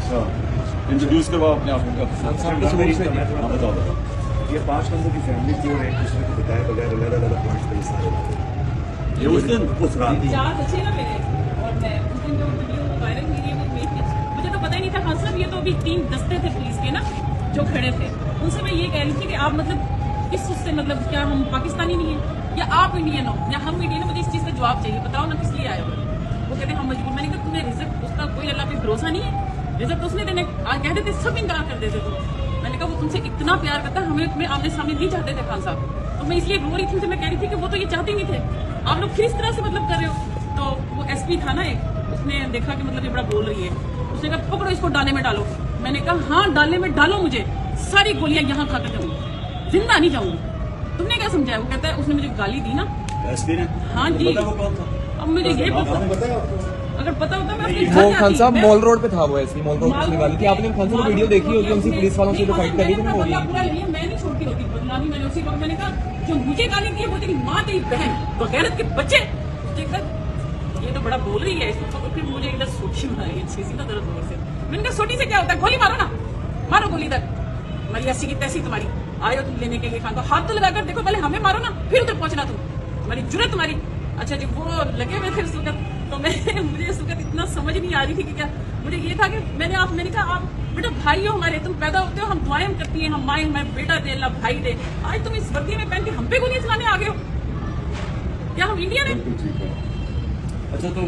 Introduce करवाओ अपने आप को। मैं बताओ ये 5 बंदों की फैमिली क्यों है, एक दूसरे को बताए बगैर अलग अलग पॉइंट्स पे सारे ये उस दिन उस रात चार बच्चे ना मेरे, और मैं उस दिन जो वीडियो वायरल हुई है मुझे तो पता ही नहीं था। हाँ सर, ये तो अभी 3 दस्ते थे पुलिस के ना जो खड़े थे, उनसे मैं ये कह रही थी कि आप मतलब किस उससे मतलब क्या हम पाकिस्तानी नहीं है या आप इंडियन हो या हम इंडियन हो, मुझे इस चीज का जवाब चाहिए, बताओ ना किस लिए आए हो। वो कहते हम मजबूर। मैंने कहा तुम्हें रिजल्ट उसका कोई अल्लाह पे भरोसा नहीं है, रिजल्ट उसने देने कह देते सब इनकार कर देते तुम। मैंने कहा वो तुमसे इतना प्यार करता, हमें तुम्हें आमने सामने नहीं चाहते थे खान साहब, तो मैं इसलिए रो रही थी। मैं कह रही थी कि वो तो ये चाहते नहीं थे, आप लोग फिर इस तरह से मतलब कर रहे हो। तो वो एसपी था ना एक, उसने देखा कि मतलब ये बड़ा बोल रही है, उसने कहा पकड़ो इसको डाले में डालो। मैंने कहा हाँ डाले में डालो, मुझे सारी गोलियां यहाँ खा कर जाऊंगी, जिंदा नहीं जाऊंगी। तुमने क्या समझाया? वो कहता है उसने मुझे गाली दी ना। एसपी ने हाँ जी, वो कौन था? अब मुझे ये पता, अगर पता होता मैं अपने घर वो खान जाती। साहब मैं- मॉल रोड पे था, वो ऐसी मॉल रोड पे निकाली थी। आपने खान साहब वीडियो देखी होगी, उनसे पुलिस वालों से जो फाइट कर रही थी ना, वो बदला पूरा लिया, मैं नहीं छोड़ती होती बदला भी। मैंने उसी वक्त मैंने कहा जो मुझे गाली दी है वो तेरी माँ तेरी बहन बगैरत के बच्चे। ये तो बड़ा बोल रही है इसको, तो फिर मुझे इधर सोटी मारी अच्छी सी ना दर्द जोर से। मैंने कहा सोटी से क्या होता है, गोली मारो ना, मारो गोली इधर, मेरी ऐसी की तैसी तुम्हारी आयो तुम लेने के लिए खान को हाथ तो लगाकर देखो, पहले हमें मारो ना फिर उधर पहुंचना तुम, तुम्हारी जुर्रत तुम्हारी। अच्छा जी वो लगे हुए थे सुगत, तो मैं मुझे सुगत इतना समझ नहीं आ रही थी कि क्या। मुझे ये था कि मैंने कहा आप बेटा भाई हो हमारे, तुम पैदा होते हो हम दुआएं करती हैं, हम माए हमें बेटा दे अल्लाह भाई दे, आज तुम इस वर्दी में पहन के हम पे गोलियां चलाने आ गए हो, क्या हम इंडियन है? अच्छा तो